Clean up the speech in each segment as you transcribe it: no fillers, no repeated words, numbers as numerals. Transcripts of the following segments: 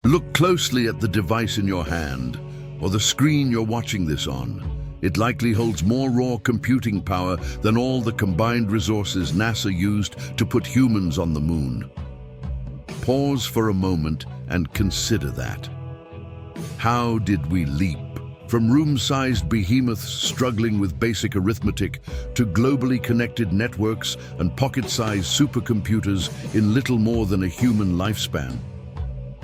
Look closely at the device in your hand, or the screen you're watching this on. It likely holds more raw computing power than all the combined resources NASA used to put humans on the moon. Pause for a moment and consider that. How did we leap? From room-sized behemoths struggling with basic arithmetic to globally connected networks and pocket-sized supercomputers in little more than a human lifespan.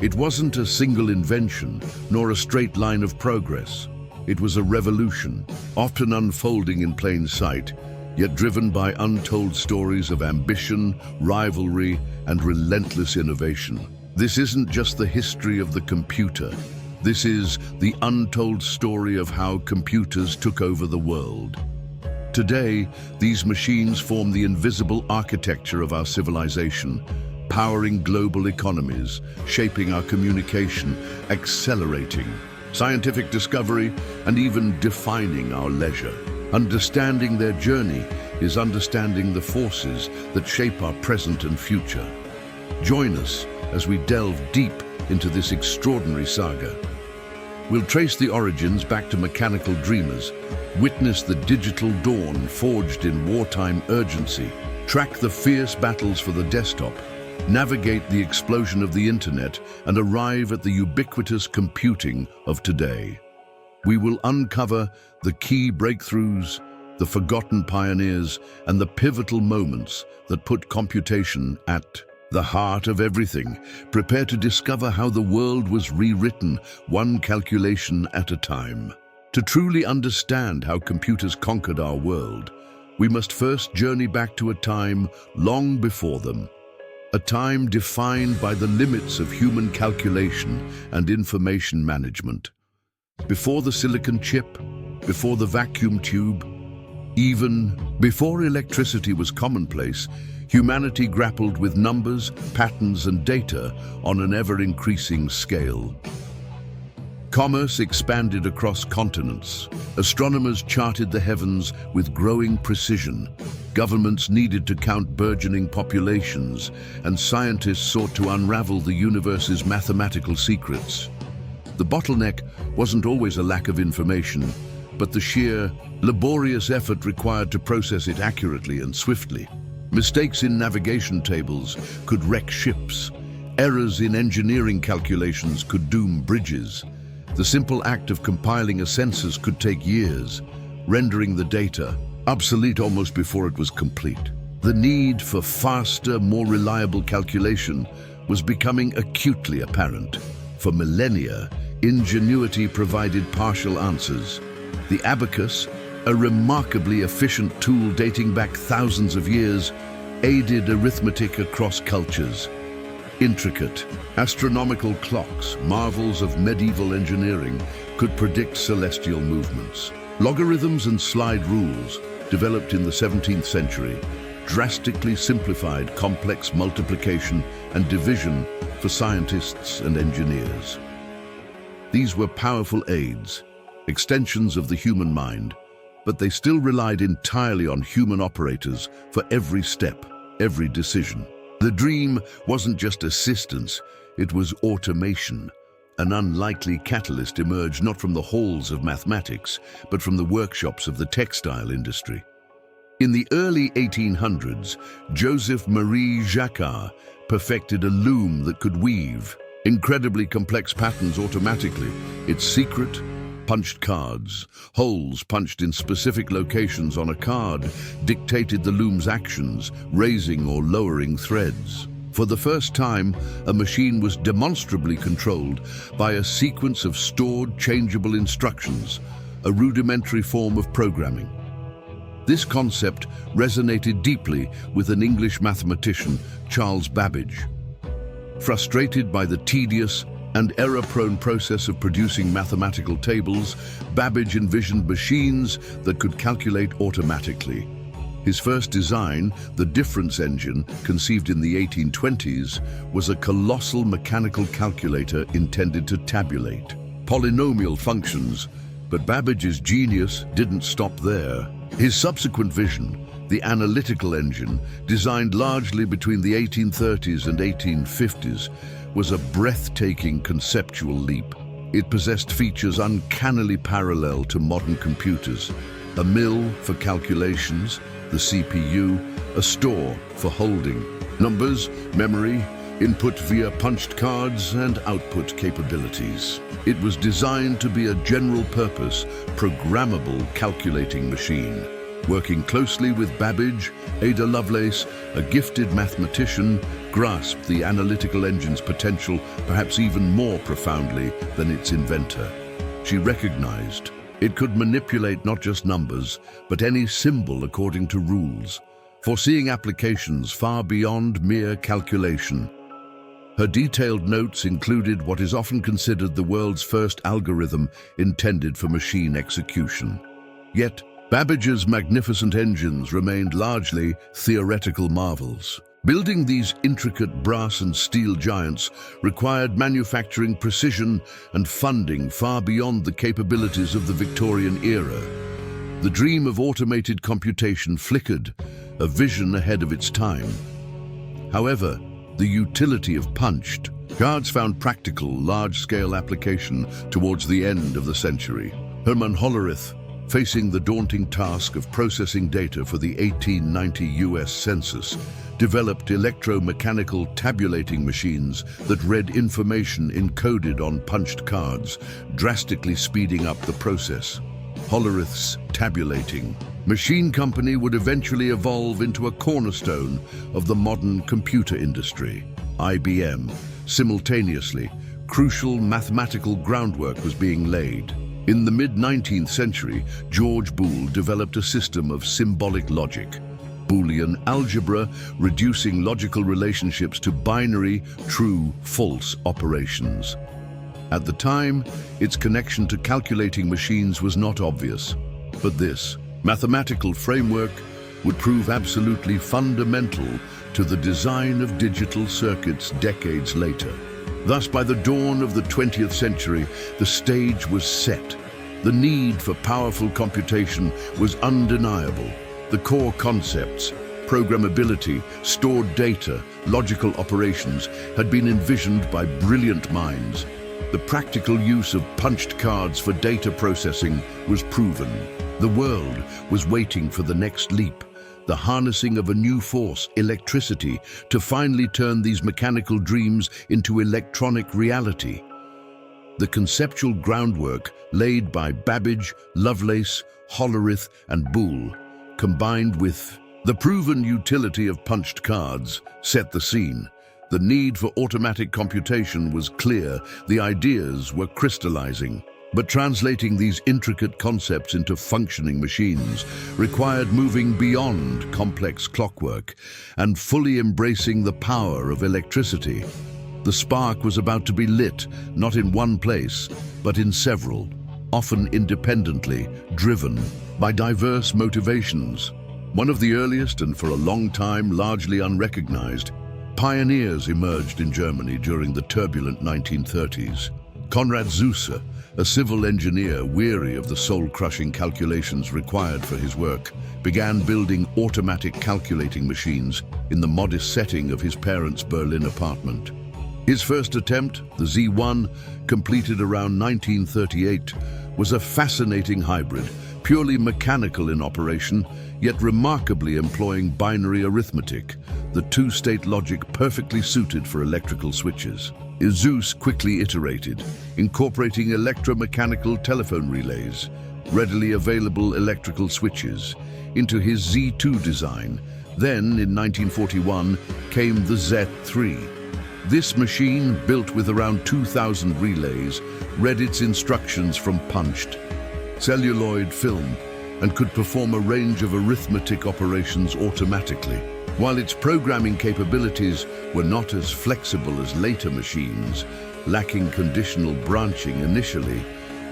It wasn't a single invention, nor a straight line of progress. It was a revolution, often unfolding in plain sight, yet driven by untold stories of ambition, rivalry, and relentless innovation. This isn't just the history of the computer. This is the untold story of how computers took over the world. Today, these machines form the invisible architecture of our civilization, powering global economies, shaping our communication, accelerating scientific discovery, and even defining our leisure. Understanding their journey is understanding the forces that shape our present and future. Join us as we delve deep into this extraordinary saga. We'll trace the origins back to mechanical dreamers, witness the digital dawn forged in wartime urgency, track the fierce battles for the desktop, navigate the explosion of the internet, and arrive at the ubiquitous computing of today. We will uncover the key breakthroughs, the forgotten pioneers, and the pivotal moments that put computation at the heart of everything. Prepare to discover how the world was rewritten, one calculation at a time. To truly understand how computers conquered our world, we must first journey back to a time long before them. A time defined by the limits of human calculation and information management. Before the silicon chip, before the vacuum tube, even before electricity was commonplace, humanity grappled with numbers, patterns, and data on an ever-increasing scale. Commerce expanded across continents. Astronomers charted the heavens with growing precision. Governments needed to count burgeoning populations, and scientists sought to unravel the universe's mathematical secrets. The bottleneck wasn't always a lack of information, but the sheer, laborious effort required to process it accurately and swiftly. Mistakes in navigation tables could wreck ships. Errors in engineering calculations could doom bridges. The simple act of compiling a census could take years, rendering the data obsolete almost before it was complete. The need for faster, more reliable calculation was becoming acutely apparent. For millennia, ingenuity provided partial answers. The abacus, a remarkably efficient tool dating back thousands of years, aided arithmetic across cultures. Intricate, astronomical clocks, marvels of medieval engineering, could predict celestial movements. Logarithms and slide rules, developed in the 17th century, drastically simplified complex multiplication and division for scientists and engineers. These were powerful aids, extensions of the human mind, but they still relied entirely on human operators for every step, every decision. The dream wasn't just assistance, it was automation. An unlikely catalyst emerged not from the halls of mathematics, but from the workshops of the textile industry. In the early 1800s, Joseph-Marie Jacquard perfected a loom that could weave incredibly complex patterns automatically. Its secret? Punched cards. Holes punched in specific locations on a card dictated the loom's actions, raising or lowering threads. For the first time, a machine was demonstrably controlled by a sequence of stored, changeable instructions, a rudimentary form of programming. This concept resonated deeply with an English mathematician, Charles Babbage. Frustrated by the tedious and error-prone process of producing mathematical tables, Babbage envisioned machines that could calculate automatically. His first design, the difference engine, conceived in the 1820s, was a colossal mechanical calculator intended to tabulate polynomial functions. But Babbage's genius didn't stop there. His subsequent vision, the analytical engine, designed largely between the 1830s and 1850s, was a breathtaking conceptual leap. It possessed features uncannily parallel to modern computers: a mill for calculations, the CPU, a store for holding numbers, memory, input via punched cards, and output capabilities. It was designed to be a general-purpose, programmable calculating machine. Working closely with Babbage, Ada Lovelace, a gifted mathematician, grasped the analytical engine's potential perhaps even more profoundly than its inventor. She recognized it could manipulate not just numbers, but any symbol according to rules, foreseeing applications far beyond mere calculation. Her detailed notes included what is often considered the world's first algorithm intended for machine execution. Yet, Babbage's magnificent engines remained largely theoretical marvels. Building these intricate brass and steel giants required manufacturing precision and funding far beyond the capabilities of the Victorian era. The dream of automated computation flickered, a vision ahead of its time. However, the utility of punched cards found practical, large-scale application towards the end of the century. Hermann Hollerith, facing the daunting task of processing data for the 1890 US Census, developed electromechanical tabulating machines that read information encoded on punched cards, drastically speeding up the process. Hollerith's tabulating machine company would eventually evolve into a cornerstone of the modern computer industry. IBM. Simultaneously, crucial mathematical groundwork was being laid. In the mid-19th century, George Boole developed a system of symbolic logic, Boolean algebra, reducing logical relationships to binary, true-false operations. At the time, its connection to calculating machines was not obvious, but this mathematical framework would prove absolutely fundamental to the design of digital circuits decades later. Thus, by the dawn of the 20th century, the stage was set. The need for powerful computation was undeniable. The core concepts, programmability, stored data, logical operations, had been envisioned by brilliant minds. The practical use of punched cards for data processing was proven. The world was waiting for the next leap, the harnessing of a new force, electricity, to finally turn these mechanical dreams into electronic reality. The conceptual groundwork laid by Babbage, Lovelace, Hollerith, and Boole, combined with the proven utility of punched cards, set the scene. The need for automatic computation was clear, the ideas were crystallizing. But translating these intricate concepts into functioning machines required moving beyond complex clockwork and fully embracing the power of electricity. The spark was about to be lit, not in one place, but in several, often independently, driven by diverse motivations. One of the earliest and for a long time largely unrecognized pioneers emerged in Germany during the turbulent 1930s. Konrad Zuse, a civil engineer weary of the soul-crushing calculations required for his work, began building automatic calculating machines in the modest setting of his parents' Berlin apartment. His first attempt, the Z1, completed around 1938, was a fascinating hybrid, purely mechanical in operation, yet remarkably employing binary arithmetic, the two-state logic perfectly suited for electrical switches. Zuse quickly iterated, incorporating electromechanical telephone relays, readily available electrical switches, into his Z2 design. Then, in 1941, came the Z3. This machine, built with around 2,000 relays, read its instructions from punched celluloid film and could perform a range of arithmetic operations automatically. While its programming capabilities were not as flexible as later machines, lacking conditional branching initially,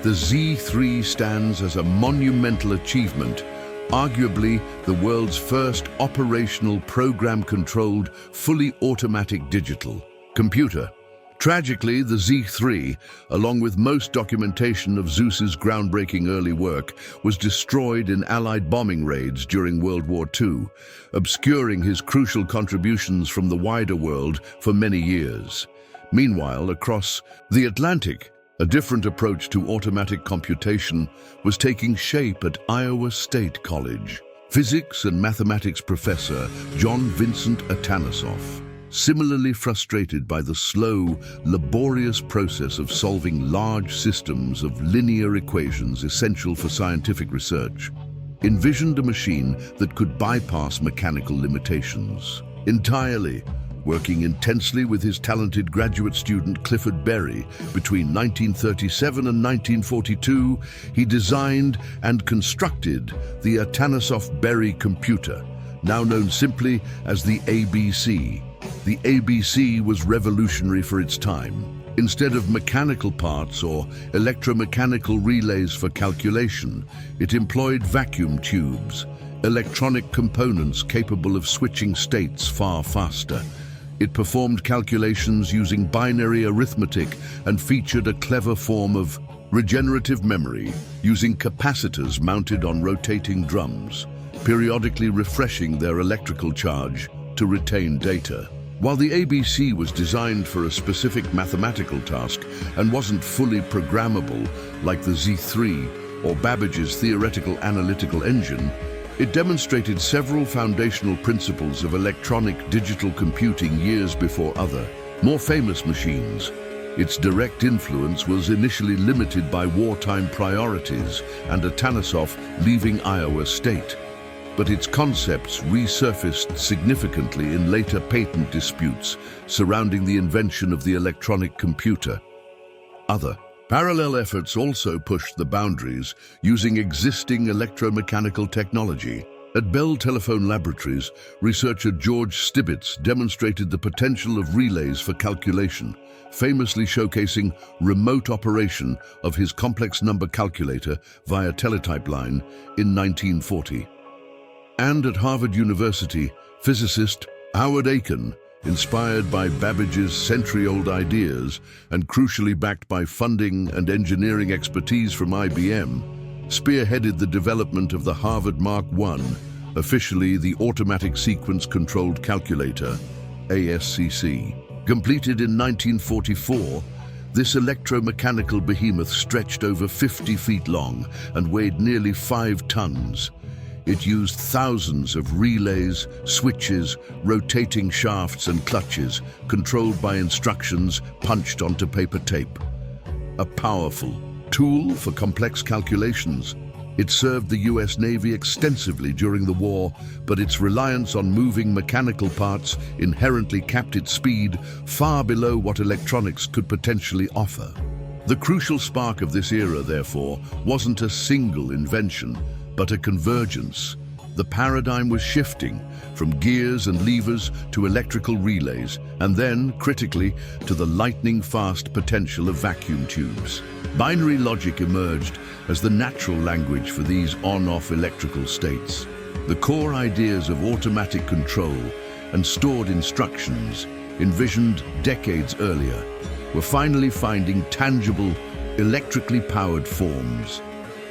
the Z3 stands as a monumental achievement, arguably the world's first operational program-controlled, fully automatic digital computer. Tragically, the Z3, along with most documentation of Zuse's groundbreaking early work, was destroyed in Allied bombing raids during World War II, obscuring his crucial contributions from the wider world for many years. Meanwhile, across the Atlantic, a different approach to automatic computation was taking shape at Iowa State College. Physics and mathematics professor John Vincent Atanasoff, similarly frustrated by the slow, laborious process of solving large systems of linear equations essential for scientific research, envisioned a machine that could bypass mechanical limitations entirely. Working intensely with his talented graduate student Clifford Berry between 1937 and 1942, he designed and constructed the Atanasoff-Berry computer, now known simply as the ABC. The ABC was revolutionary for its time. Instead of mechanical parts or electromechanical relays for calculation, it employed vacuum tubes, electronic components capable of switching states far faster. It performed calculations using binary arithmetic and featured a clever form of regenerative memory, using capacitors mounted on rotating drums, periodically refreshing their electrical charge to retain data. While the ABC was designed for a specific mathematical task and wasn't fully programmable like the Z3 or Babbage's theoretical analytical engine, it demonstrated several foundational principles of electronic digital computing years before other, more famous machines. Its direct influence was initially limited by wartime priorities and Atanasoff leaving Iowa State, but its concepts resurfaced significantly in later patent disputes surrounding the invention of the electronic computer. Other parallel efforts also pushed the boundaries using existing electromechanical technology. At Bell Telephone Laboratories, researcher George Stibitz demonstrated the potential of relays for calculation, famously showcasing remote operation of his complex number calculator via teletype line in 1940. And at Harvard University, physicist Howard Aiken, inspired by Babbage's century-old ideas and crucially backed by funding and engineering expertise from IBM, spearheaded the development of the Harvard Mark I, officially the Automatic Sequence Controlled Calculator, ASCC. Completed in 1944, this electromechanical behemoth stretched over 50 feet long and weighed nearly 5 tons. It used thousands of relays, switches, rotating shafts and clutches, controlled by instructions punched onto paper tape. A powerful tool for complex calculations, it served the US Navy extensively during the war, but its reliance on moving mechanical parts inherently capped its speed far below what electronics could potentially offer. The crucial spark of this era, therefore, wasn't a single invention, but a convergence. The paradigm was shifting from gears and levers to electrical relays, and then, critically, to the lightning-fast potential of vacuum tubes. Binary logic emerged as the natural language for these on-off electrical states. The core ideas of automatic control and stored instructions, envisioned decades earlier, were finally finding tangible, electrically powered forms.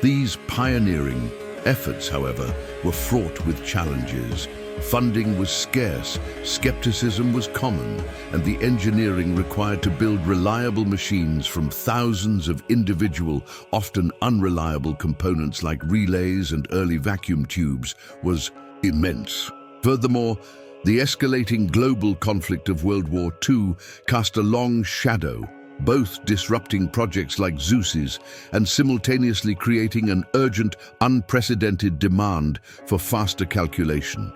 These pioneering efforts, however, were fraught with challenges. Funding was scarce, skepticism was common, and the engineering required to build reliable machines from thousands of individual, often unreliable components like relays and early vacuum tubes was immense. Furthermore, the escalating global conflict of World War II cast a long shadow, both disrupting projects like Zuse's and simultaneously creating an urgent, unprecedented demand for faster calculation.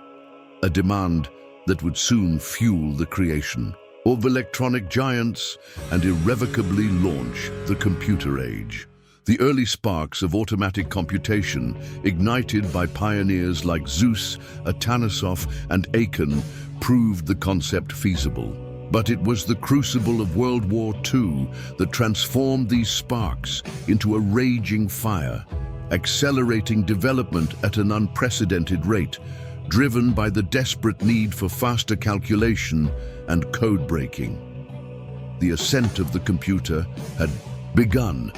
A demand that would soon fuel the creation of electronic giants and irrevocably launch the computer age. The early sparks of automatic computation, ignited by pioneers like Zuse, Atanasoff, and Aiken, proved the concept feasible. But it was the crucible of World War II that transformed these sparks into a raging fire, accelerating development at an unprecedented rate, driven by the desperate need for faster calculation and code breaking. The ascent of the computer had begun.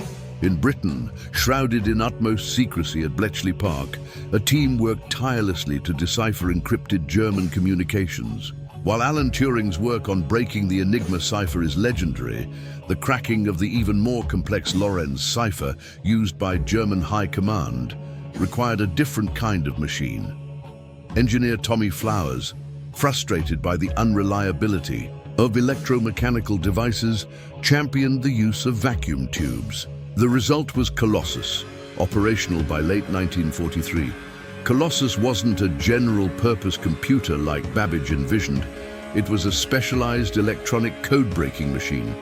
In Britain, shrouded in utmost secrecy at Bletchley Park, a team worked tirelessly to decipher encrypted German communications. While Alan Turing's work on breaking the Enigma cipher is legendary, the cracking of the even more complex Lorenz cipher used by German High Command required a different kind of machine. Engineer Tommy Flowers, frustrated by the unreliability of electromechanical devices, championed the use of vacuum tubes. The result was Colossus, operational by late 1943. Colossus wasn't a general-purpose computer like Babbage envisioned. It was a specialized electronic code-breaking machine.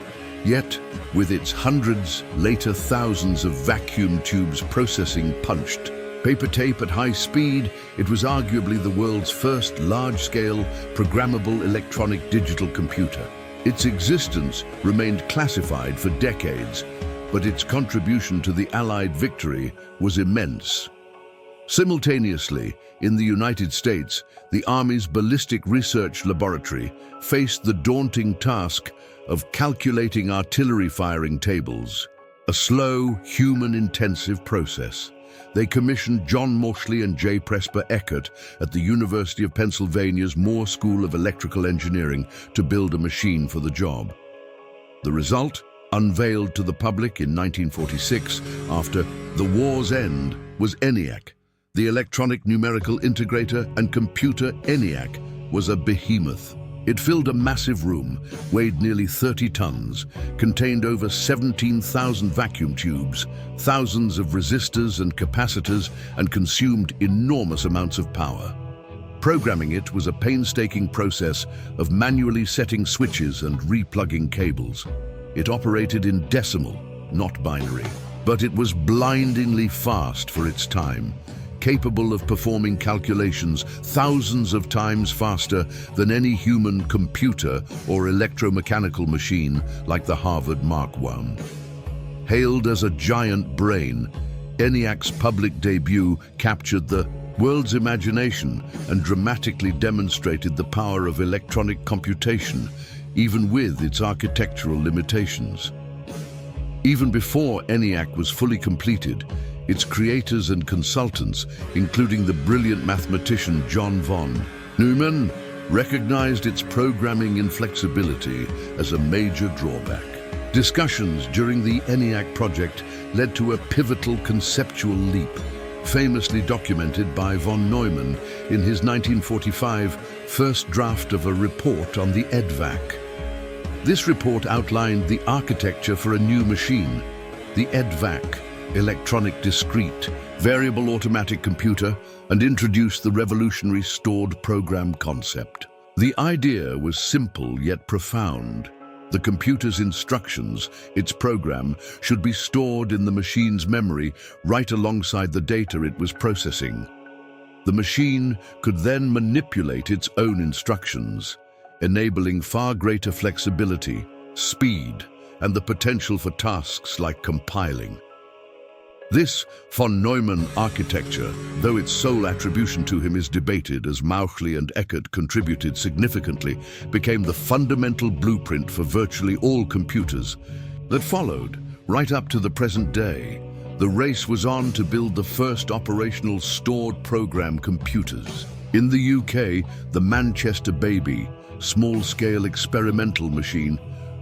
Yet, with its hundreds, later thousands of vacuum tubes processing punched paper tape at high speed, it was arguably the world's first large-scale, programmable electronic digital computer. Its existence remained classified for decades, but its contribution to the Allied victory was immense. Simultaneously, in the United States, the Army's Ballistic Research Laboratory faced the daunting task of calculating artillery firing tables, a slow, human-intensive process. They commissioned John Morshley and J. Presper Eckert at the University of Pennsylvania's Moore School of Electrical Engineering to build a machine for the job. The result, unveiled to the public in 1946 after the war's end, was ENIAC. The electronic numerical integrator and computer ENIAC was a behemoth. It filled a massive room, weighed nearly 30 tons, contained over 17,000 vacuum tubes, thousands of resistors and capacitors, and consumed enormous amounts of power. Programming it was a painstaking process of manually setting switches and replugging cables. It operated in decimal, not binary, but it was blindingly fast for its time, capable of performing calculations thousands of times faster than any human computer or electromechanical machine like the Harvard Mark I. Hailed as a giant brain, ENIAC's public debut captured the world's imagination and dramatically demonstrated the power of electronic computation, even with its architectural limitations. Even before ENIAC was fully completed, its creators and consultants, including the brilliant mathematician John von Neumann, recognized its programming inflexibility as a major drawback. Discussions during the ENIAC project led to a pivotal conceptual leap, famously documented by von Neumann in his 1945 first draft of a report on the EDVAC. This report outlined the architecture for a new machine, the EDVAC, electronic discrete, variable automatic computer, and introduced the revolutionary stored program concept. The idea was simple yet profound. The computer's instructions, its program, should be stored in the machine's memory right alongside the data it was processing. The machine could then manipulate its own instructions, enabling far greater flexibility, speed, and the potential for tasks like compiling. This von Neumann architecture, though its sole attribution to him is debated as Morshley and Eckert contributed significantly, became the fundamental blueprint for virtually all computers that followed, right up to the present day. The race was on to build the first operational stored program computers. In the UK, the Manchester Baby, small-scale experimental machine,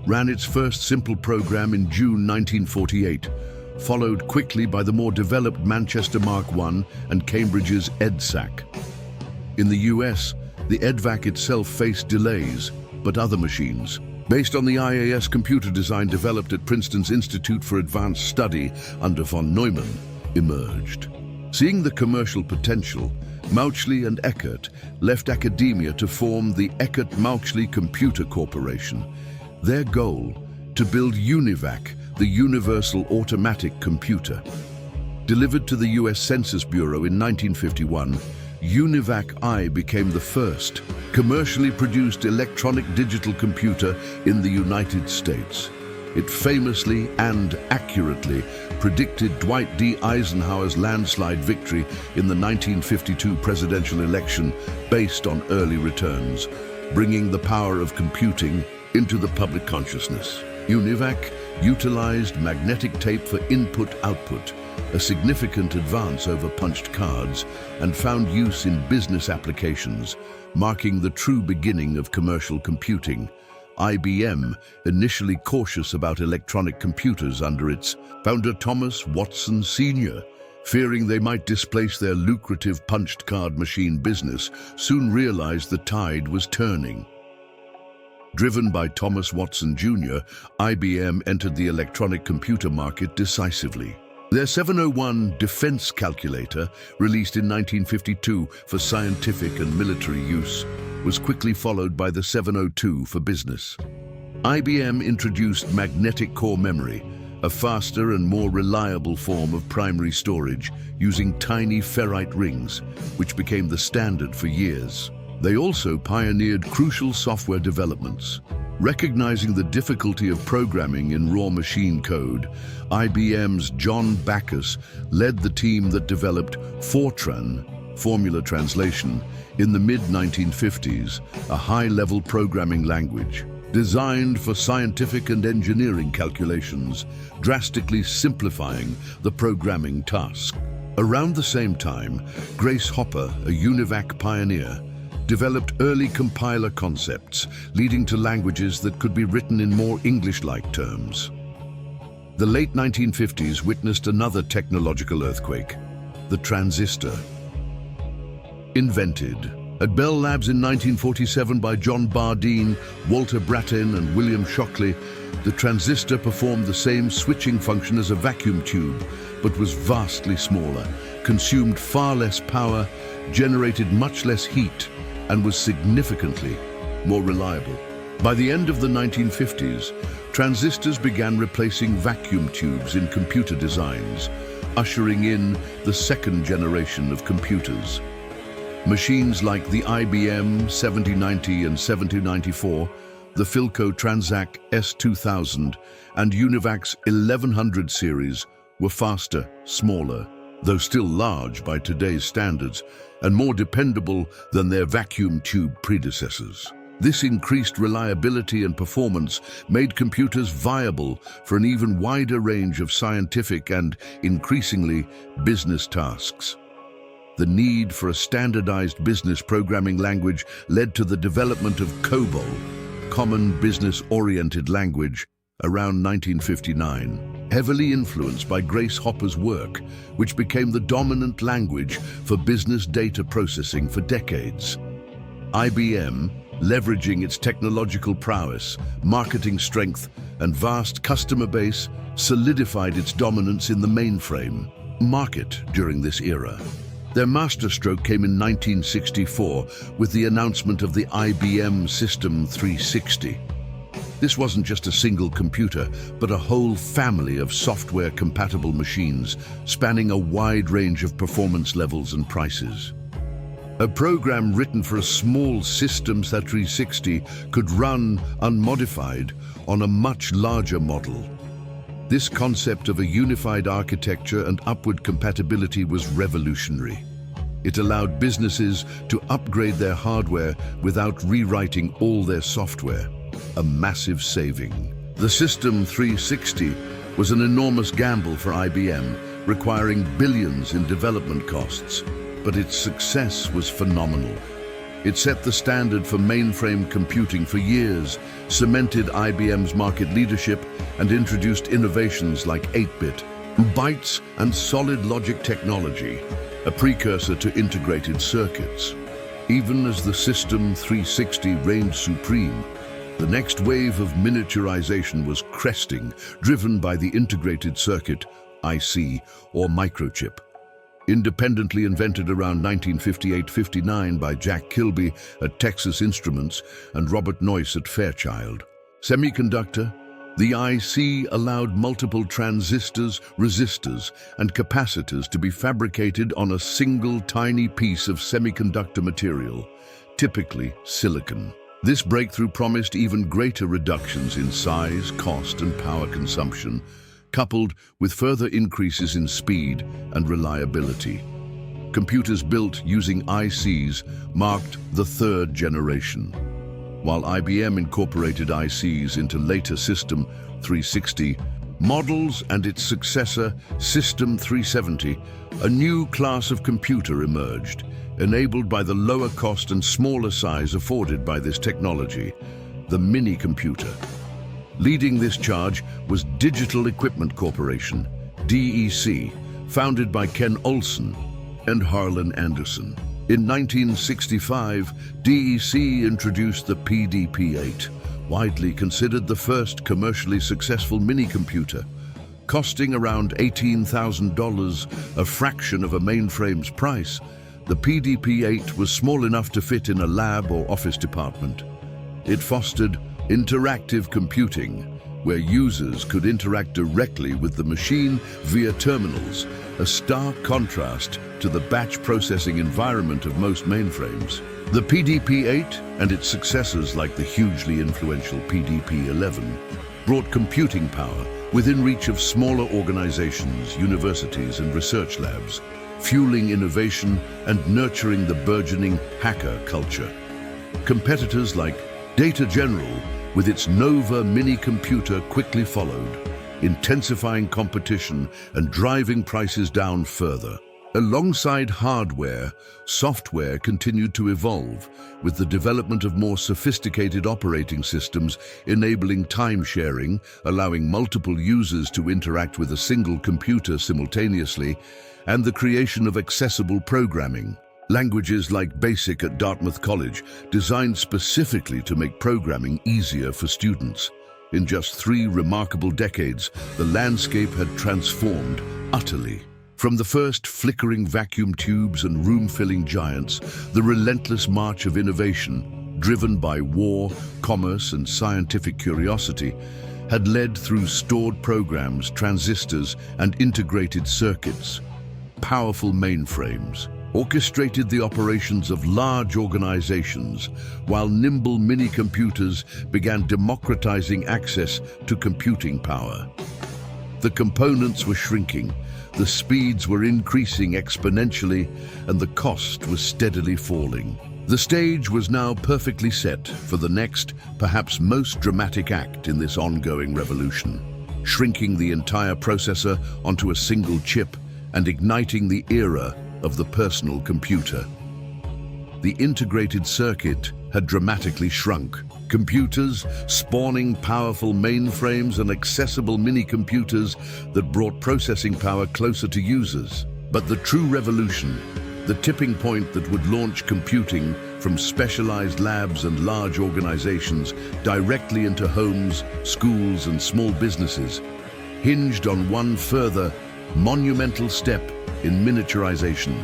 ran its first simple program in June 1948, followed quickly by the more developed Manchester Mark I and Cambridge's EDSAC. In the US, the EDVAC itself faced delays, but other machines, based on the IAS computer design developed at Princeton's Institute for Advanced Study under von Neumann, emerged. Seeing the commercial potential, Morshley and Eckert left academia to form the Eckert-Morshley Computer Corporation. Their goal, to build UNIVAC, the Universal Automatic Computer. Delivered to the US Census Bureau in 1951, UNIVAC-I became the first commercially produced electronic digital computer in the United States. It famously and accurately predicted Dwight D. Eisenhower's landslide victory in the 1952 presidential election based on early returns, bringing the power of computing into the public consciousness. UNIVAC utilized magnetic tape for input-output, a significant advance over punched cards, and found use in business applications, marking the true beginning of commercial computing. IBM, initially cautious about electronic computers under its founder Thomas Watson Sr., fearing they might displace their lucrative punched card machine business, soon realized the tide was turning. Driven by Thomas Watson Jr., IBM entered the electronic computer market decisively. Their 701 defense calculator, released in 1952 for scientific and military use, was quickly followed by the 702 for business. IBM introduced magnetic core memory, a faster and more reliable form of primary storage using tiny ferrite rings, which became the standard for years. They also pioneered crucial software developments. Recognizing the difficulty of programming in raw machine code, IBM's John Backus led the team that developed Fortran, formula translation, in the mid-1950s, a high-level programming language designed for scientific and engineering calculations, drastically simplifying the programming task. Around the same time, Grace Hopper, a UNIVAC pioneer, developed early compiler concepts, leading to languages that could be written in more English-like terms. The late 1950s witnessed another technological earthquake, the transistor. Invented at Bell Labs in 1947 by John Bardeen, Walter Brattain, and William Shockley, the transistor performed the same switching function as a vacuum tube, but was vastly smaller, consumed far less power, generated much less heat, and was significantly more reliable. By the end of the 1950s, transistors began replacing vacuum tubes in computer designs, ushering in the second generation of computers. Machines like the IBM 7090 and 7094, the Philco Transac S2000, and UNIVAC's 1100 series were faster, smaller, though still large by today's standards, and more dependable than their vacuum tube predecessors. This increased reliability and performance made computers viable for an even wider range of scientific and, increasingly, business tasks. The need for a standardized business programming language led to the development of COBOL, Common Business-Oriented Language, around 1959, heavily influenced by Grace Hopper's work, which became the dominant language for business data processing for decades. IBM, leveraging its technological prowess, marketing strength, and vast customer base, solidified its dominance in the mainframe market during this era. Their masterstroke came in 1964 with the announcement of the IBM System 360. This wasn't just a single computer, but a whole family of software-compatible machines spanning a wide range of performance levels and prices. A program written for a small System 360 could run unmodified on a much larger model. This concept of a unified architecture and upward compatibility was revolutionary. It allowed businesses to upgrade their hardware without rewriting all their software, a massive saving. The System 360 was an enormous gamble for IBM, requiring billions in development costs, but its success was phenomenal. It set the standard for mainframe computing for years, cemented IBM's market leadership, and introduced innovations like 8-bit, bytes, and solid logic technology, a precursor to integrated circuits. Even as the System 360 reigned supreme, the next wave of miniaturization was cresting, driven by the integrated circuit, IC, or microchip. Independently invented around 1958-59 by Jack Kilby at Texas Instruments and Robert Noyce at Fairchild. Semiconductor, the IC allowed multiple transistors, resistors, and capacitors to be fabricated on a single tiny piece of semiconductor material, typically silicon. This breakthrough promised even greater reductions in size, cost, and power consumption, coupled with further increases in speed and reliability. Computers built using ICs marked the third generation. while IBM incorporated ICs into later System 360 models and its successor, System 370, a new class of computer emerged, enabled by the lower cost and smaller size afforded by this technology, the mini-computer. Leading this charge was Digital Equipment Corporation, DEC, founded by Ken Olsen and Harlan Anderson. In 1965, DEC introduced the PDP-8, widely considered the first commercially successful mini-computer. Costing around $18,000, a fraction of a mainframe's price, the PDP-8 was small enough to fit in a lab or office department. It fostered interactive computing, where users could interact directly with the machine via terminals, a stark contrast to the batch processing environment of most mainframes. The PDP-8 and its successors like the hugely influential PDP-11 brought computing power within reach of smaller organizations, universities, and research labs, fueling innovation and nurturing the burgeoning hacker culture. Competitors like Data General, with its Nova mini-computer, quickly followed, intensifying competition and driving prices down further. Alongside hardware, software continued to evolve, with the development of more sophisticated operating systems enabling time-sharing, allowing multiple users to interact with a single computer simultaneously, and the creation of accessible programming. Languages like BASIC at Dartmouth College, designed specifically to make programming easier for students. In just 3 remarkable decades, the landscape had transformed utterly. From the first flickering vacuum tubes and room-filling giants, the relentless march of innovation, driven by war, commerce, and scientific curiosity, had led through stored programs, transistors, and integrated circuits. Powerful mainframes orchestrated the operations of large organizations, while nimble mini-computers began democratizing access to computing power. The components were shrinking, the speeds were increasing exponentially, and the cost was steadily falling. The stage was now perfectly set for the next, perhaps most dramatic act in this ongoing revolution, shrinking the entire processor onto a single chip and igniting the era of the personal computer. The integrated circuit had dramatically shrunk. Computers spawning powerful mainframes and accessible mini-computers that brought processing power closer to users. But the true revolution, the tipping point that would launch computing from specialized labs and large organizations directly into homes, schools, and small businesses, hinged on one further monumental step in miniaturization,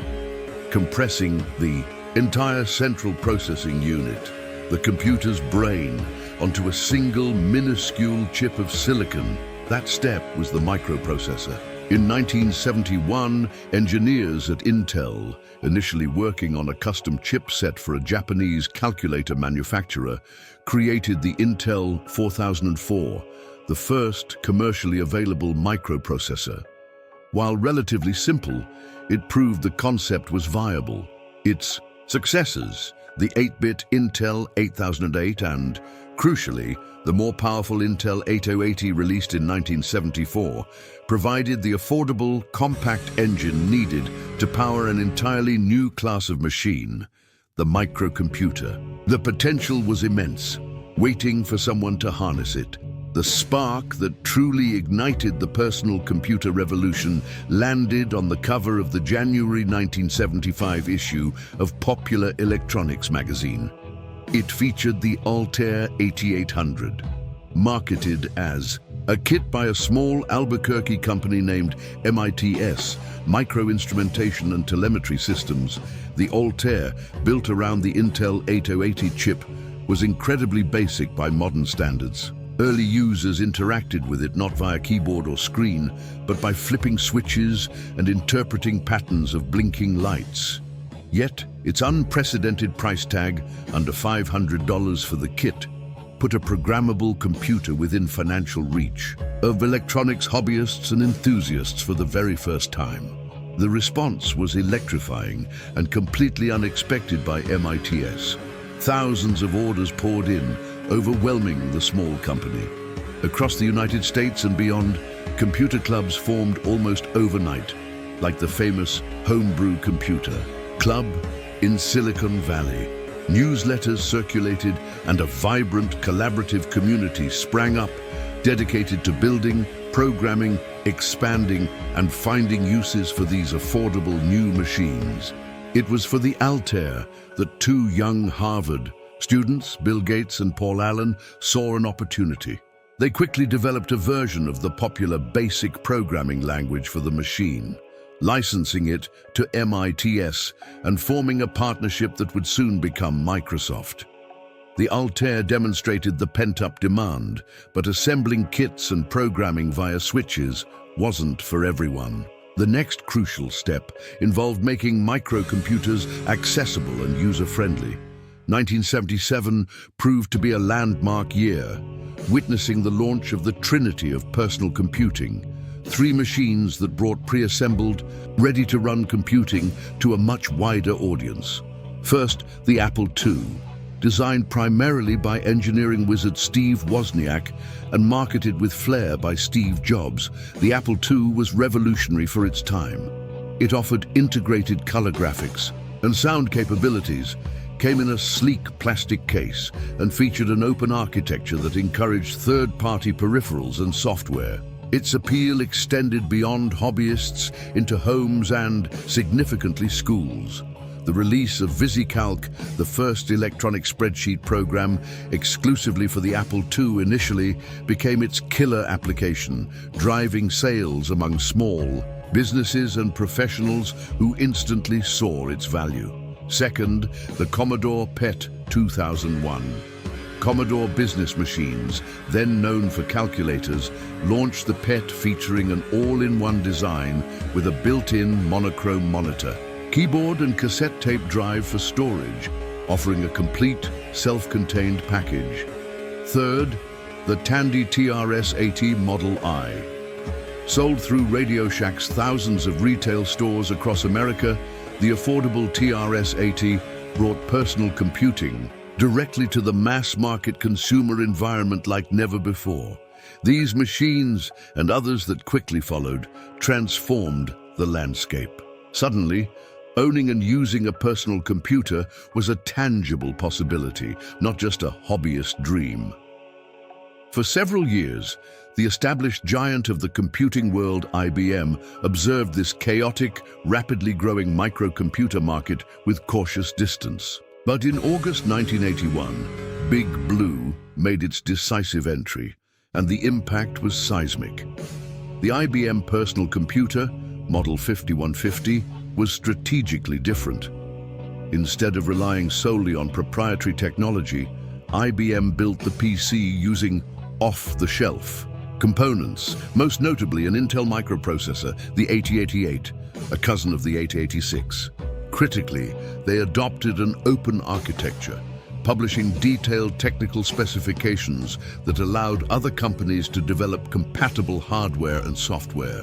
compressing the entire central processing unit, the computer's brain, onto a single minuscule chip of silicon. That step was the microprocessor. In 1971, engineers at Intel, initially working on a custom chipset for a Japanese calculator manufacturer, created the Intel 4004, the first commercially available microprocessor. While relatively simple, it proved the concept was viable. Its successors, the 8-bit Intel 8008 and, crucially, the more powerful Intel 8080 released in 1974, provided the affordable, compact engine needed to power an entirely new class of machine, the microcomputer. The potential was immense, waiting for someone to harness it. The spark that truly ignited the personal computer revolution landed on the cover of the January 1975 issue of Popular Electronics magazine. It featured the Altair 8800, marketed as a kit by a small Albuquerque company named MITS, Microinstrumentation and Telemetry Systems. The Altair, built around the Intel 8080 chip, was incredibly basic by modern standards. Early users interacted with it not via keyboard or screen, but by flipping switches and interpreting patterns of blinking lights. Yet, its unprecedented price tag, under $500 for the kit, put a programmable computer within financial reach of electronics hobbyists and enthusiasts for the very first time. The response was electrifying and completely unexpected by MITS. Thousands of orders poured in, overwhelming the small company. Across the United States and beyond, computer clubs formed almost overnight, like the famous Homebrew Computer Club in Silicon Valley. Newsletters circulated and a vibrant collaborative community sprang up, dedicated to building, programming, expanding, and finding uses for these affordable new machines. It was for the Altair that two young Harvard students, Bill Gates and Paul Allen, saw an opportunity. They quickly developed a version of the popular BASIC programming language for the machine, licensing it to MITS and forming a partnership that would soon become Microsoft. The Altair demonstrated the pent-up demand, but assembling kits and programming via switches wasn't for everyone. The next crucial step involved making microcomputers accessible and user-friendly. 1977 proved to be a landmark year, witnessing the launch of the trinity of personal computing, three machines that brought pre-assembled, ready-to-run computing to a much wider audience. First, the Apple II. Designed primarily by engineering wizard Steve Wozniak and marketed with flair by Steve Jobs, the Apple II was revolutionary for its time. It offered integrated color graphics and sound capabilities, came in a sleek plastic case, and featured an open architecture that encouraged third-party peripherals and software. Its appeal extended beyond hobbyists into homes and, significantly, schools. The release of VisiCalc, the first electronic spreadsheet program exclusively for the Apple II initially, became its killer application, driving sales among small businesses and professionals who instantly saw its value. Second, the Commodore PET 2001. Commodore Business Machines, then known for calculators, launched the PET featuring an all-in-one design with a built-in monochrome monitor, keyboard and cassette tape drive for storage, offering a complete, self-contained package. Third, the Tandy TRS-80 Model I. Sold through Radio Shack's thousands of retail stores across America, the affordable TRS-80 brought personal computing directly to the mass-market consumer environment like never before. These machines, and others that quickly followed, transformed the landscape. Suddenly, owning and using a personal computer was a tangible possibility, not just a hobbyist dream. For several years, the established giant of the computing world, IBM, observed this chaotic, rapidly growing microcomputer market with cautious distance. But in August 1981, Big Blue made its decisive entry, and the impact was seismic. The IBM personal computer, Model 5150, was strategically different. Instead of relying solely on proprietary technology, IBM built the PC using off-the-shelf components, most notably an Intel microprocessor, the 8088, a cousin of the 8086. Critically, they adopted an open architecture, publishing detailed technical specifications that allowed other companies to develop compatible hardware and software.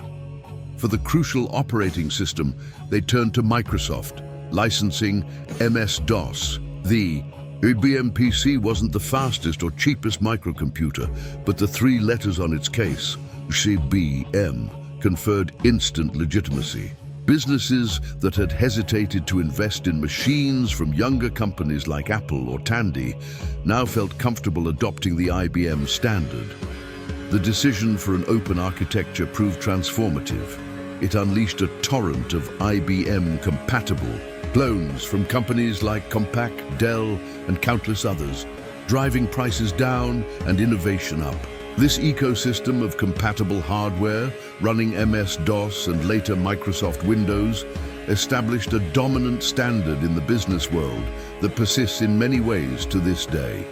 For the crucial operating system, they turned to Microsoft, licensing MS-DOS. The IBM PC wasn't the fastest or cheapest microcomputer, but the three letters on its case, CBM, conferred instant legitimacy. Businesses that had hesitated to invest in machines from younger companies like Apple or Tandy now felt comfortable adopting the IBM standard. The decision for an open architecture proved transformative. It unleashed a torrent of IBM-compatible clones from companies like Compaq, Dell, and countless others, driving prices down and innovation up. This ecosystem of compatible hardware, running MS-DOS and later Microsoft Windows, established a dominant standard in the business world that persists in many ways to this day.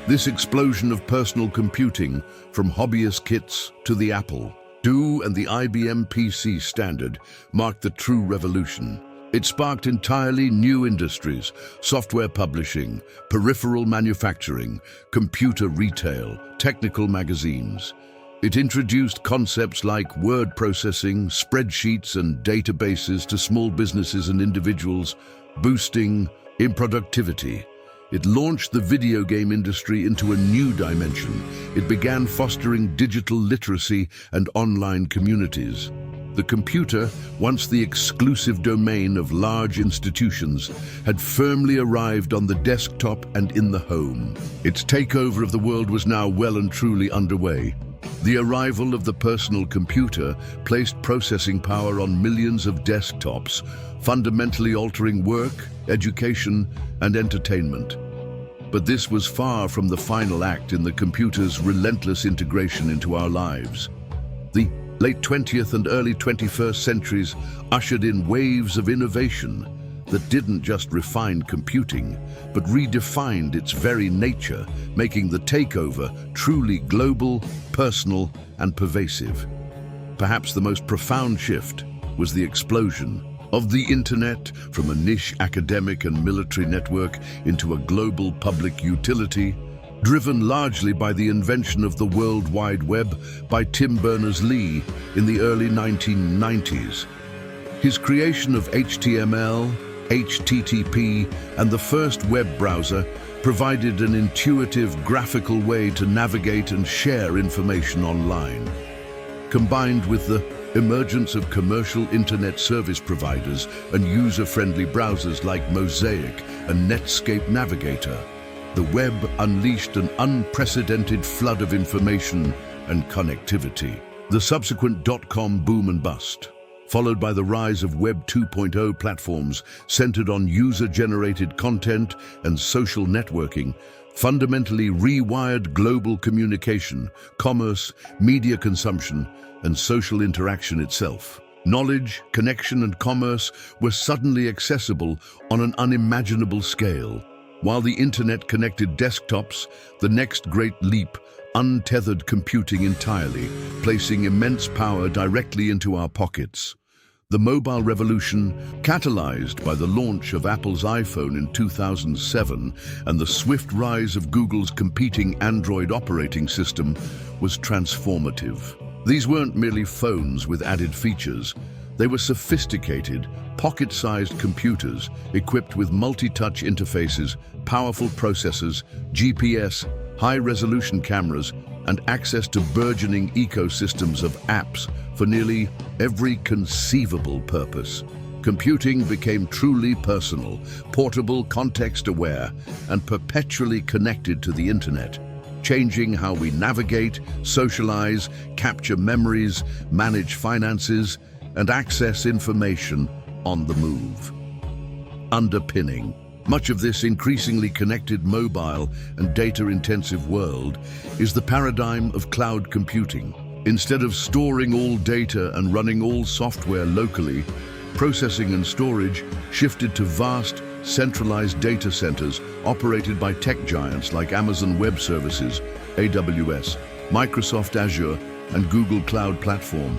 This explosion of personal computing, from hobbyist kits to the Apple II and the IBM PC standard, marked the true revolution. It sparked entirely new industries: software publishing, peripheral manufacturing, computer retail, technical magazines. It introduced concepts like word processing, spreadsheets, and databases to small businesses and individuals, boosting productivity. It launched the video game industry into a new dimension. It began fostering digital literacy and online communities. The computer, once the exclusive domain of large institutions, had firmly arrived on the desktop and in the home. Its takeover of the world was now well and truly underway. The arrival of the personal computer placed processing power on millions of desktops, fundamentally altering work, education, and entertainment. But this was far from the final act in the computer's relentless integration into our lives. The late 20th and early 21st centuries ushered in waves of innovation that didn't just refine computing, but redefined its very nature, making the takeover truly global, personal, and pervasive. Perhaps the most profound shift was the explosion of the internet, from a niche academic and military network into a global public utility, driven largely by the invention of the World Wide Web by Tim Berners-Lee in the early 1990s. His creation of HTML, HTTP, and the first web browser provided an intuitive, graphical way to navigate and share information online. Combined with the emergence of commercial internet service providers and user-friendly browsers like Mosaic and Netscape Navigator, the web unleashed an unprecedented flood of information and connectivity. The subsequent dot-com boom and bust, followed by the rise of Web 2.0 platforms centered on user-generated content and social networking, fundamentally rewired global communication, commerce, media consumption, and social interaction itself. Knowledge, connection, and commerce were suddenly accessible on an unimaginable scale. While the internet connected desktops, the next great leap untethered computing entirely, placing immense power directly into our pockets. The mobile revolution, catalyzed by the launch of Apple's iPhone in 2007 and the swift rise of Google's competing Android operating system, was transformative. These weren't merely phones with added features. They were sophisticated, pocket-sized computers equipped with multi-touch interfaces, powerful processors, GPS, high-resolution cameras, and access to burgeoning ecosystems of apps for nearly every conceivable purpose. Computing became truly personal, portable, context-aware, and perpetually connected to the internet, changing how we navigate, socialize, capture memories, manage finances, and access information on the move. Underpinning much of this increasingly connected mobile and data-intensive world is the paradigm of cloud computing. Instead of storing all data and running all software locally, processing and storage shifted to vast, centralized data centers operated by tech giants like Amazon Web Services, AWS, Microsoft Azure, and Google Cloud Platform.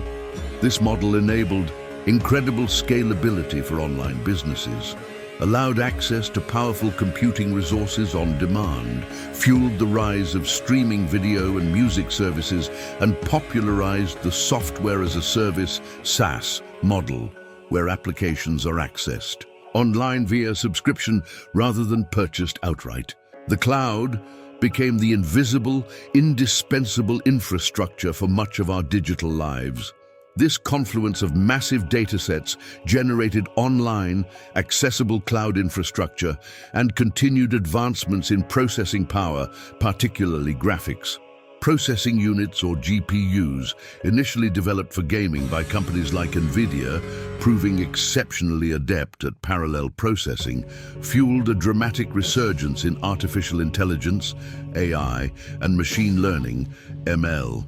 This model enabled incredible scalability for online businesses, allowed access to powerful computing resources on demand, fueled the rise of streaming video and music services, and popularized the software-as-a-service (SaaS) model, where applications are accessed online via subscription rather than purchased outright. The cloud became the invisible, indispensable infrastructure for much of our digital lives. This confluence of massive datasets generated online, accessible cloud infrastructure and continued advancements in processing power, particularly graphics. Processing units, or GPUs, initially developed for gaming by companies like NVIDIA, proving exceptionally adept at parallel processing, fueled a dramatic resurgence in artificial intelligence, AI, and machine learning, ML.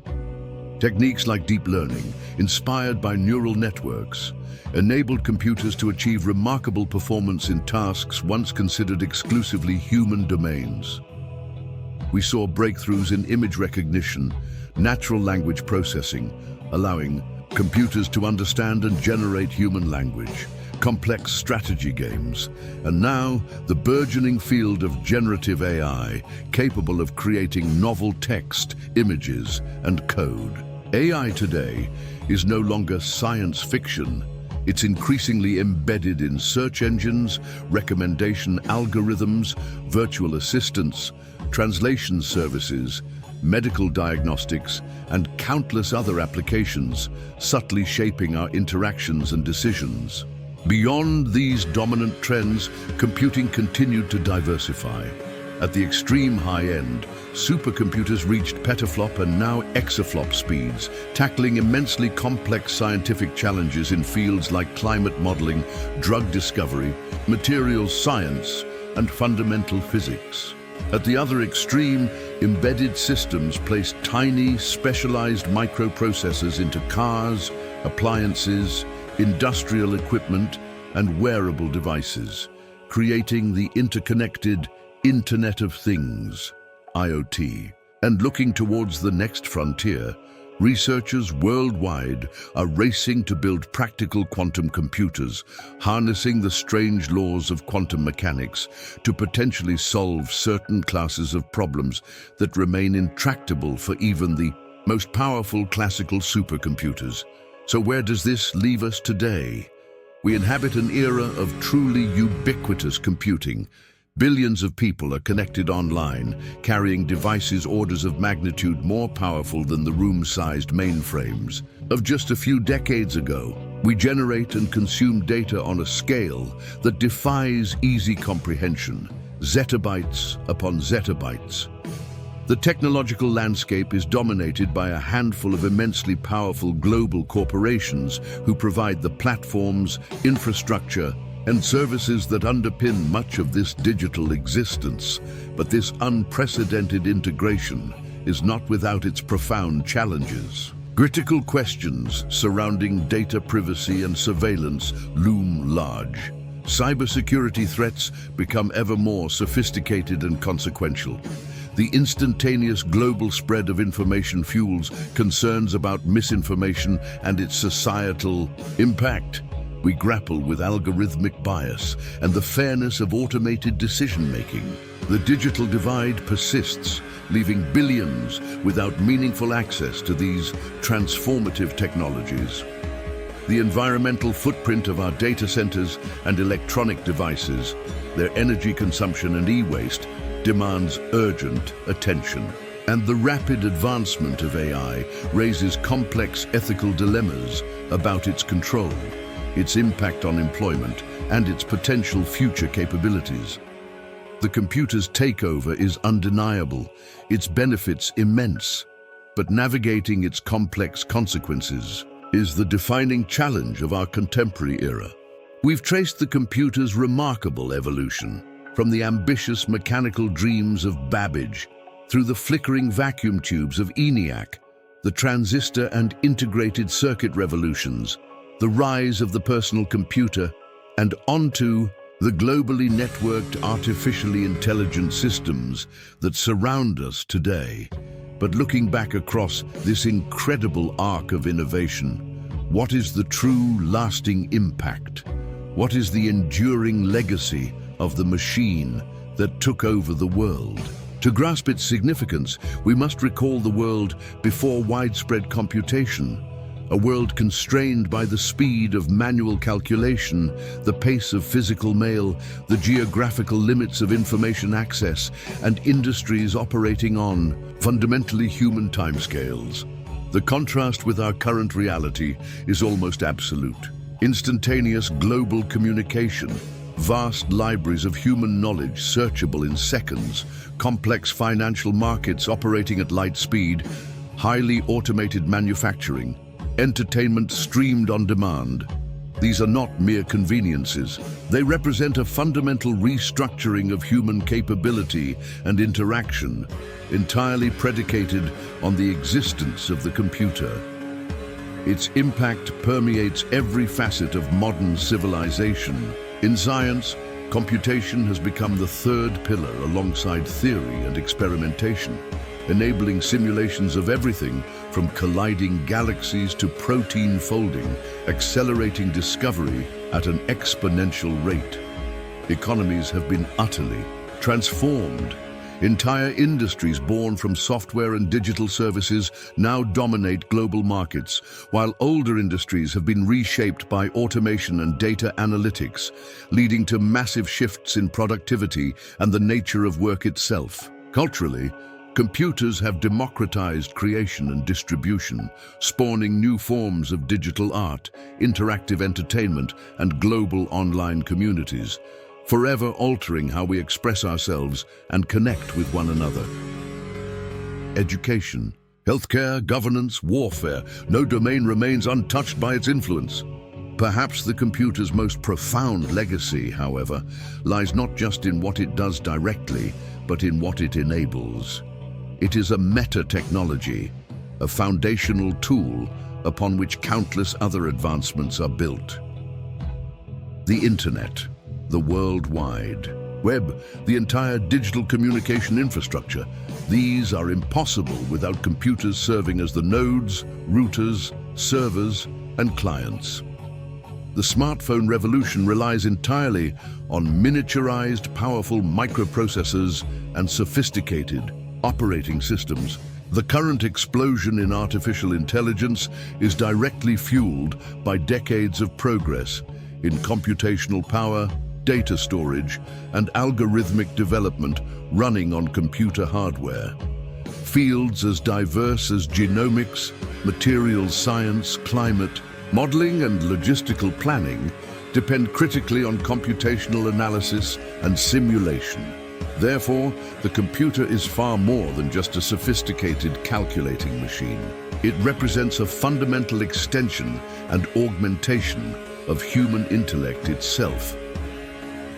Techniques like deep learning, inspired by neural networks, enabled computers to achieve remarkable performance in tasks once considered exclusively human domains. We saw breakthroughs in image recognition, natural language processing, allowing computers to understand and generate human language, complex strategy games, and now the burgeoning field of generative AI, capable of creating novel text, images, and code. AI today is no longer science fiction. It's increasingly embedded in search engines, recommendation algorithms, virtual assistants, translation services, medical diagnostics, and countless other applications, subtly shaping our interactions and decisions. Beyond these dominant trends, computing continued to diversify. At the extreme high end, supercomputers reached petaflop and now exaflop speeds, tackling immensely complex scientific challenges in fields like climate modeling, drug discovery, materials science, and fundamental physics. At the other extreme, embedded systems placed tiny, specialized microprocessors into cars, appliances, industrial equipment, and wearable devices, creating the interconnected Internet of Things, IoT. And looking towards the next frontier, researchers worldwide are racing to build practical quantum computers, harnessing the strange laws of quantum mechanics to potentially solve certain classes of problems that remain intractable for even the most powerful classical supercomputers. So where does this leave us today? We inhabit an era of truly ubiquitous computing. Billions of people are connected online, carrying devices orders of magnitude more powerful than the room-sized mainframes of just a few decades ago. We generate and consume data on a scale that defies easy comprehension, zettabytes upon zettabytes. The technological landscape is dominated by a handful of immensely powerful global corporations who provide the platforms, infrastructure, and services that underpin much of this digital existence. But this unprecedented integration is not without its profound challenges. Critical questions surrounding data privacy and surveillance loom large. Cybersecurity threats become ever more sophisticated and consequential. The instantaneous global spread of information fuels concerns about misinformation and its societal impact. We grapple with algorithmic bias and the fairness of automated decision-making. The digital divide persists, leaving billions without meaningful access to these transformative technologies. The environmental footprint of our data centers and electronic devices, their energy consumption and e-waste, demands urgent attention. And the rapid advancement of AI raises complex ethical dilemmas about its control, its impact on employment, and its potential future capabilities. The computer's takeover is undeniable, its benefits immense, but navigating its complex consequences is the defining challenge of our contemporary era. We've traced the computer's remarkable evolution, from the ambitious mechanical dreams of Babbage, through the flickering vacuum tubes of ENIAC, the transistor and integrated circuit revolutions, the rise of the personal computer, and onto the globally networked artificially intelligent systems that surround us today. But looking back across this incredible arc of innovation, what is the true lasting impact? What is the enduring legacy of the machine that took over the world? To grasp its significance, we must recall the world before widespread computation, a world constrained by the speed of manual calculation, the pace of physical mail, the geographical limits of information access, and industries operating on fundamentally human timescales. The contrast with our current reality is almost absolute. Instantaneous global communication, vast libraries of human knowledge searchable in seconds, complex financial markets operating at light speed, highly automated manufacturing, entertainment streamed on demand. These are not mere conveniences. They represent a fundamental restructuring of human capability and interaction, entirely predicated on the existence of the computer. Its impact permeates every facet of modern civilization. In science, computation has become the third pillar alongside theory and experimentation, enabling simulations of everything from colliding galaxies to protein folding, accelerating discovery at an exponential rate. Economies have been utterly transformed. Entire industries born from software and digital services now dominate global markets, while older industries have been reshaped by automation and data analytics, leading to massive shifts in productivity and the nature of work itself. Culturally, computers have democratized creation and distribution, spawning new forms of digital art, interactive entertainment, and global online communities, forever altering how we express ourselves and connect with one another. Education, healthcare, governance, warfare, no domain remains untouched by its influence. Perhaps the computer's most profound legacy, however, lies not just in what it does directly, but in what it enables. It is a meta-technology, a foundational tool upon which countless other advancements are built. The Internet, the World Wide Web, the entire digital communication infrastructure. These are impossible without computers serving as the nodes, routers, servers, and clients. The smartphone revolution relies entirely on miniaturized, powerful microprocessors and sophisticated operating systems. The current explosion in artificial intelligence is directly fueled by decades of progress in computational power, data storage, and algorithmic development running on computer hardware. Fields as diverse as genomics, materials science, climate, modeling, and logistical planning depend critically on computational analysis and simulation. Therefore, the computer is far more than just a sophisticated calculating machine. It represents a fundamental extension and augmentation of human intellect itself.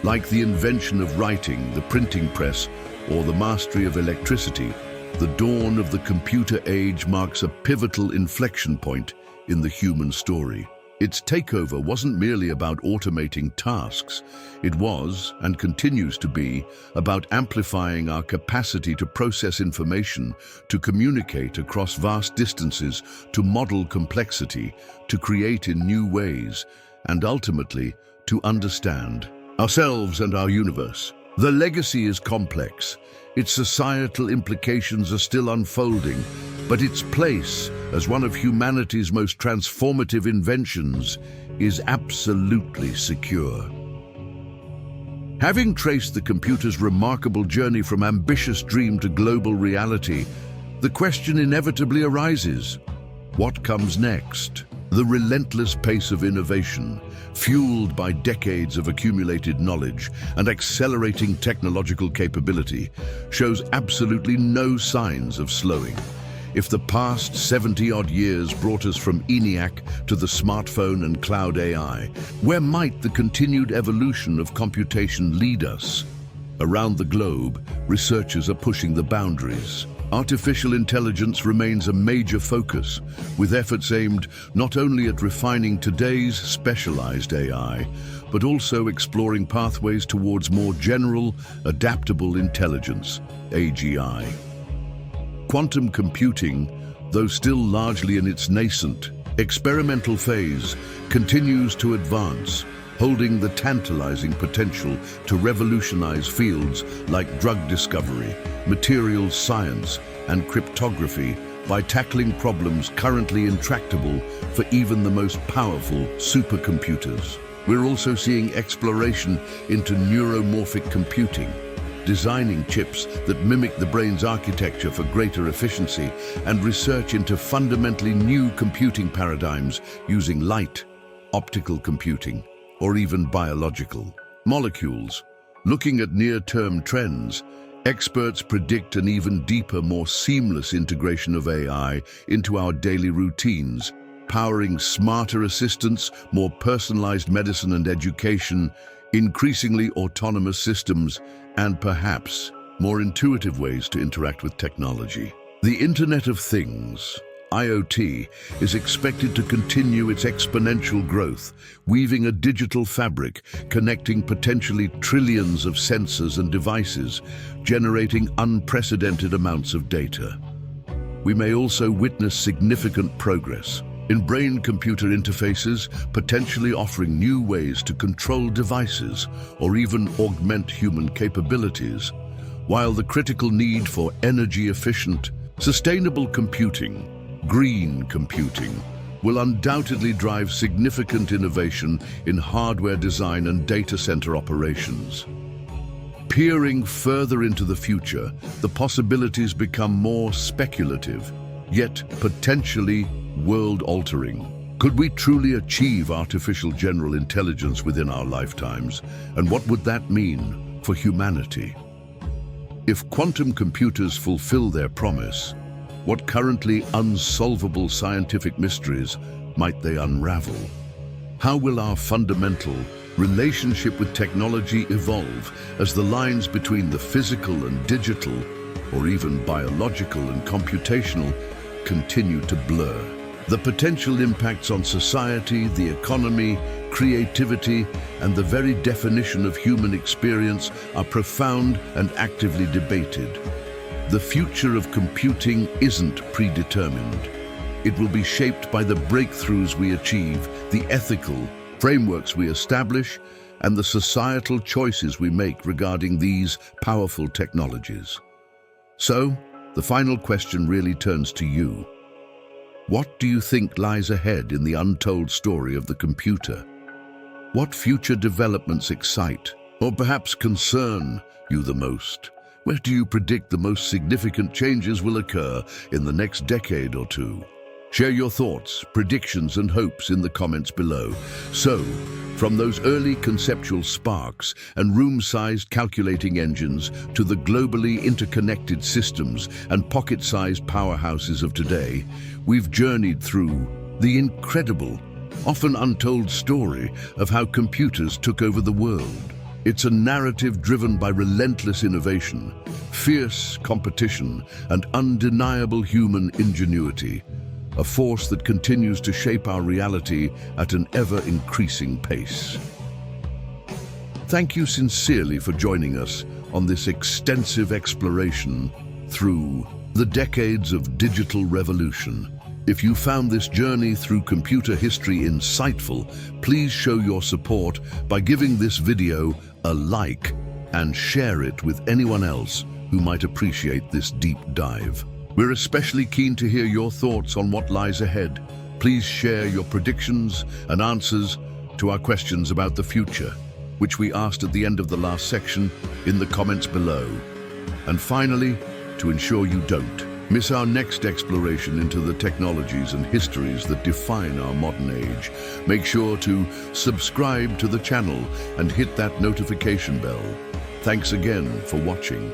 Like the invention of writing, the printing press, or the mastery of electricity, the dawn of the computer age marks a pivotal inflection point in the human story. Its takeover wasn't merely about automating tasks. It was, and continues to be, about amplifying our capacity to process information, to communicate across vast distances, to model complexity, to create in new ways, and ultimately, to understand ourselves and our universe. The legacy is complex. Its societal implications are still unfolding, but its place as one of humanity's most transformative inventions is absolutely secure. Having traced the computer's remarkable journey from ambitious dream to global reality, the question inevitably arises: what comes next? The relentless pace of innovation, fueled by decades of accumulated knowledge and accelerating technological capability, shows absolutely no signs of slowing. If the past 70-odd years brought us from ENIAC to the smartphone and cloud AI, where might the continued evolution of computation lead us? Around the globe, researchers are pushing the boundaries. Artificial intelligence remains a major focus, with efforts aimed not only at refining today's specialized AI, but also exploring pathways towards more general, adaptable intelligence, AGI. Quantum computing, though still largely in its nascent, experimental phase, continues to advance, holding the tantalizing potential to revolutionize fields like drug discovery, materials science, and cryptography by tackling problems currently intractable for even the most powerful supercomputers. We're also seeing exploration into neuromorphic computing, designing chips that mimic the brain's architecture for greater efficiency, and research into fundamentally new computing paradigms using light, optical computing, or even biological molecules. Looking at near-term trends, experts predict an even deeper, more seamless integration of AI into our daily routines, powering smarter assistants, more personalized medicine and education, increasingly autonomous systems, and perhaps more intuitive ways to interact with technology. The Internet of Things, IoT, is expected to continue its exponential growth, weaving a digital fabric connecting potentially trillions of sensors and devices, generating unprecedented amounts of data. We may also witness significant progress in brain-computer interfaces, potentially offering new ways to control devices or even augment human capabilities, while the critical need for energy-efficient, sustainable computing, green computing, will undoubtedly drive significant innovation in hardware design and data center operations. Peering further into the future, the possibilities become more speculative, yet potentially world-altering. Could we truly achieve artificial general intelligence within our lifetimes? And what would that mean for humanity? If quantum computers fulfill their promise, what currently unsolvable scientific mysteries might they unravel? How will our fundamental relationship with technology evolve as the lines between the physical and digital, or even biological and computational, continue to blur? The potential impacts on society, the economy, creativity, and the very definition of human experience are profound and actively debated. The future of computing isn't predetermined. It will be shaped by the breakthroughs we achieve, the ethical frameworks we establish, and the societal choices we make regarding these powerful technologies. So, the final question really turns to you. What do you think lies ahead in the untold story of the computer? What future developments excite, or perhaps concern, you the most? Where do you predict the most significant changes will occur in the next decade or two? Share your thoughts, predictions, and hopes in the comments below. So, from those early conceptual sparks and room-sized calculating engines to the globally interconnected systems and pocket-sized powerhouses of today, we've journeyed through the incredible, often untold story of how computers took over the world. It's a narrative driven by relentless innovation, fierce competition, and undeniable human ingenuity, a force that continues to shape our reality at an ever-increasing pace. Thank you sincerely for joining us on this extensive exploration through the decades of digital revolution. If you found this journey through computer history insightful, please show your support by giving this video a like and share it with anyone else who might appreciate this deep dive. We're especially keen to hear your thoughts on what lies ahead. Please share your predictions and answers to our questions about the future, which we asked at the end of the last section, in the comments below. And finally, to ensure you don't miss our next exploration into the technologies and histories that define our modern age, make sure to subscribe to the channel and hit that notification bell. Thanks again for watching.